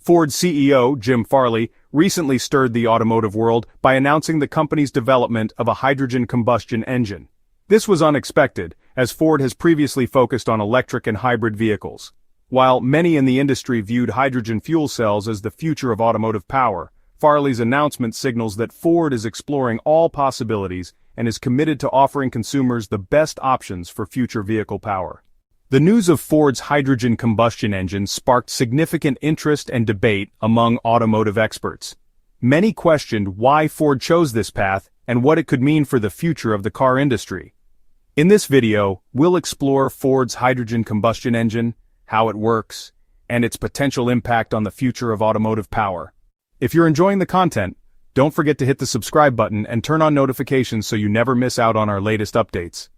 Ford CEO Jim Farley recently stirred the automotive world by announcing the company's development of a hydrogen combustion engine. This was unexpected, as Ford has previously focused on electric and hybrid vehicles. While many in the industry viewed hydrogen fuel cells as the future of automotive power, Farley's announcement signals that Ford is exploring all possibilities and is committed to offering consumers the best options for future vehicle power. The news of Ford's hydrogen combustion engine sparked significant interest and debate among automotive experts. Many questioned why Ford chose this path and what it could mean for the future of the car industry. In this video, we'll explore Ford's hydrogen combustion engine, how it works, and its potential impact on the future of automotive power. If you're enjoying the content, don't forget to hit the subscribe button and turn on notifications so you never miss out on our latest updates.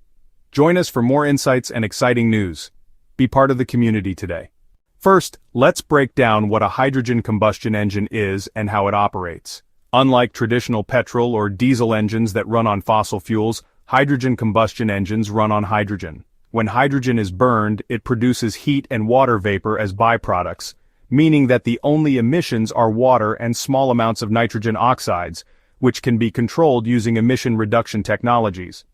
Join us for more insights and exciting news. Be part of the community today. First, let's break down what a hydrogen combustion engine is and how it operates. Unlike traditional petrol or diesel engines that run on fossil fuels, hydrogen combustion engines run on hydrogen. When hydrogen is burned, it produces heat and water vapor as byproducts, meaning that the only emissions are water and small amounts of nitrogen oxides, which can be controlled using emission reduction technologies.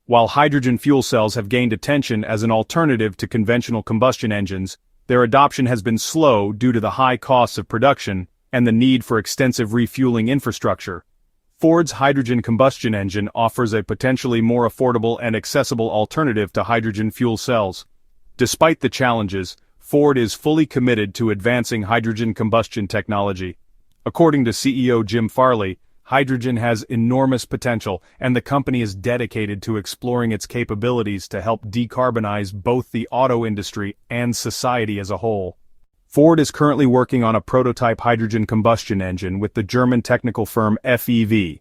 While hydrogen fuel cells have gained attention as an alternative to conventional combustion engines, their adoption has been slow due to the high costs of production and the need for extensive refueling infrastructure. Ford's hydrogen combustion engine offers a potentially more affordable and accessible alternative to hydrogen fuel cells. Despite the challenges, Ford is fully committed to advancing hydrogen combustion technology. According to CEO Jim Farley, hydrogen has enormous potential, and the company is dedicated to exploring its capabilities to help decarbonize both the auto industry and society as a whole. Ford is currently working on a prototype hydrogen combustion engine with the German technical firm FEV.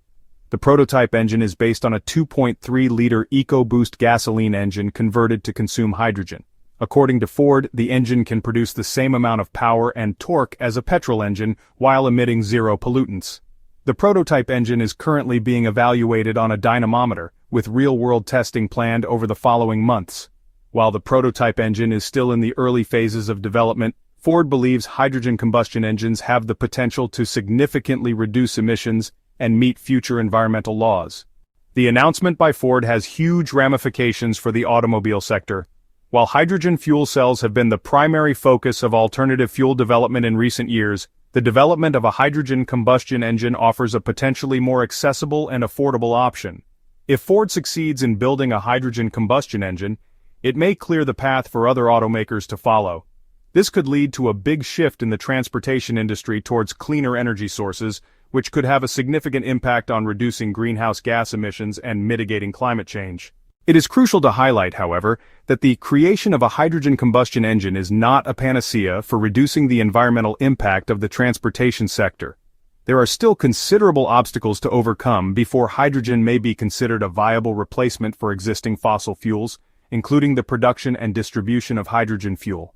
The prototype engine is based on a 2.3-liter EcoBoost gasoline engine converted to consume hydrogen. According to Ford, the engine can produce the same amount of power and torque as a petrol engine while emitting zero pollutants. The prototype engine is currently being evaluated on a dynamometer, with real-world testing planned over the following months. While the prototype engine is still in the early phases of development, Ford believes hydrogen combustion engines have the potential to significantly reduce emissions and meet future environmental laws. The announcement by Ford has huge ramifications for the automobile sector. While hydrogen fuel cells have been the primary focus of alternative fuel development in recent years, the development of a hydrogen combustion engine offers a potentially more accessible and affordable option. If Ford succeeds in building a hydrogen combustion engine, it may clear the path for other automakers to follow. This could lead to a big shift in the transportation industry towards cleaner energy sources, which could have a significant impact on reducing greenhouse gas emissions and mitigating climate change. It is crucial to highlight, however, that the creation of a hydrogen combustion engine is not a panacea for reducing the environmental impact of the transportation sector. There are still considerable obstacles to overcome before hydrogen may be considered a viable replacement for existing fossil fuels, including the production and distribution of hydrogen fuel.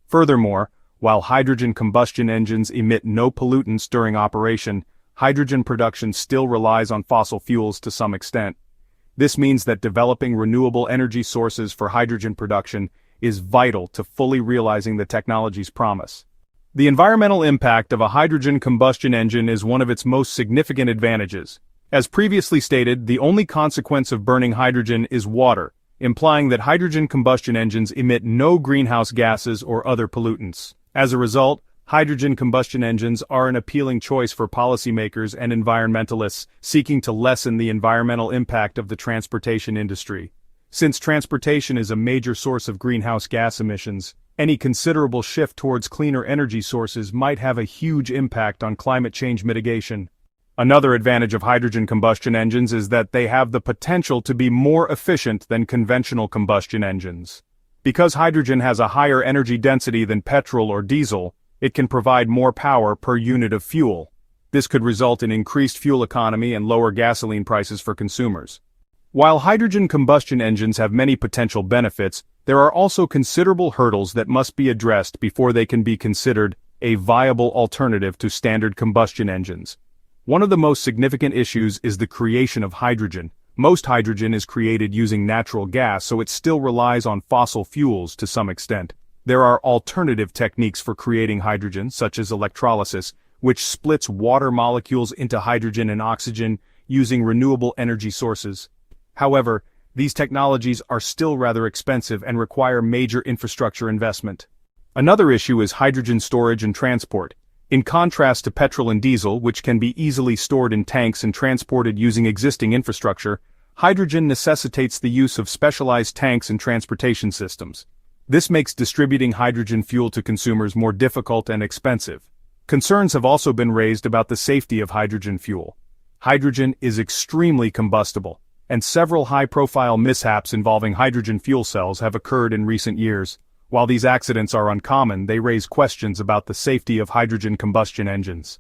Furthermore, while hydrogen combustion engines emit no pollutants during operation, hydrogen production still relies on fossil fuels to some extent. This means that developing renewable energy sources for hydrogen production is vital to fully realizing the technology's promise. The environmental impact of a hydrogen combustion engine is one of its most significant advantages. As previously stated, the only consequence of burning hydrogen is water, implying that hydrogen combustion engines emit no greenhouse gases or other pollutants. As a result, hydrogen combustion engines are an appealing choice for policymakers and environmentalists seeking to lessen the environmental impact of the transportation industry. Since transportation is a major source of greenhouse gas emissions, any considerable shift towards cleaner energy sources might have a huge impact on climate change mitigation. Another advantage of hydrogen combustion engines is that they have the potential to be more efficient than conventional combustion engines. Because hydrogen has a higher energy density than petrol or diesel, it can provide more power per unit of fuel. This could result in increased fuel economy and lower gasoline prices for consumers. While hydrogen combustion engines have many potential benefits, there are also considerable hurdles that must be addressed before they can be considered a viable alternative to standard combustion engines. One of the most significant issues is the creation of hydrogen. Most hydrogen is created using natural gas, so it still relies on fossil fuels to some extent. There are alternative techniques for creating hydrogen, such as electrolysis, which splits water molecules into hydrogen and oxygen using renewable energy sources. However, these technologies are still rather expensive and require major infrastructure investment. Another issue is hydrogen storage and transport. In contrast to petrol and diesel, which can be easily stored in tanks and transported using existing infrastructure, hydrogen necessitates the use of specialized tanks and transportation systems. This makes distributing hydrogen fuel to consumers more difficult and expensive. Concerns have also been raised about the safety of hydrogen fuel. Hydrogen is extremely combustible, and several high-profile mishaps involving hydrogen fuel cells have occurred in recent years. While these accidents are uncommon, they raise questions about the safety of hydrogen combustion engines.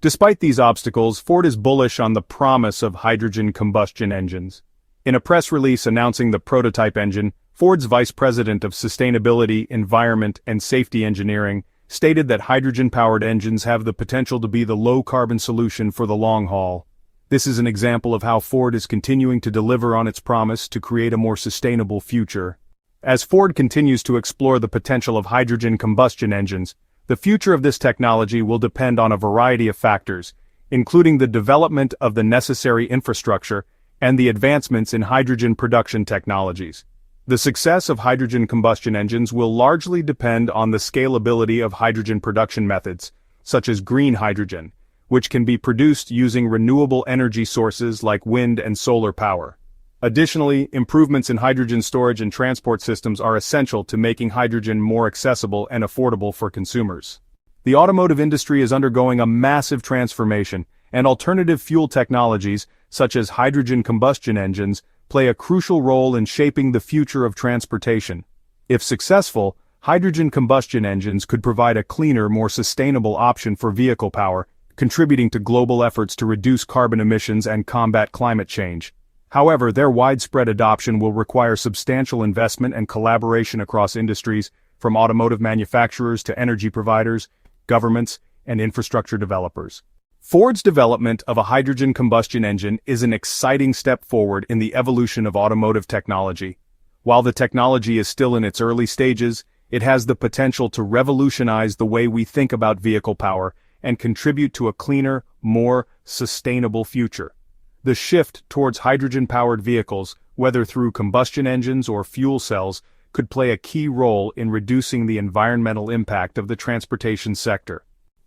Despite these obstacles, Ford is bullish on the promise of hydrogen combustion engines. In a press release announcing the prototype engine, Ford's Vice President of Sustainability, Environment, and Safety Engineering stated that hydrogen-powered engines have the potential to be the low-carbon solution for the long haul. This is an example of how Ford is continuing to deliver on its promise to create a more sustainable future. As Ford continues to explore the potential of hydrogen combustion engines, the future of this technology will depend on a variety of factors, including the development of the necessary infrastructure and the advancements in hydrogen production technologies. The success of hydrogen combustion engines will largely depend on the scalability of hydrogen production methods, such as green hydrogen, which can be produced using renewable energy sources like wind and solar power. Additionally, improvements in hydrogen storage and transport systems are essential to making hydrogen more accessible and affordable for consumers. The automotive industry is undergoing a massive transformation, and alternative fuel technologies, such as hydrogen combustion engines, play a crucial role in shaping the future of transportation. If successful, hydrogen combustion engines could provide a cleaner, more sustainable option for vehicle power, contributing to global efforts to reduce carbon emissions and combat climate change. However, their widespread adoption will require substantial investment and collaboration across industries, from automotive manufacturers to energy providers, governments, and infrastructure developers. Ford's development of a hydrogen combustion engine is an exciting step forward in the evolution of automotive technology. While the technology is still in its early stages, it has the potential to revolutionize the way we think about vehicle power and contribute to a cleaner, more sustainable future. The shift towards hydrogen-powered vehicles, whether through combustion engines or fuel cells, could play a key role in reducing the environmental impact of the transportation sector.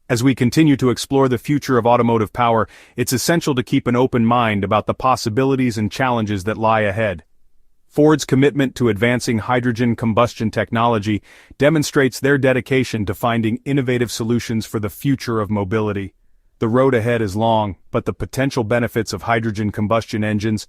As we continue to explore the future of automotive power, it's essential to keep an open mind about the possibilities and challenges that lie ahead. Ford's commitment to advancing hydrogen combustion technology demonstrates their dedication to finding innovative solutions for the future of mobility. The road ahead is long, but the potential benefits of hydrogen combustion engines,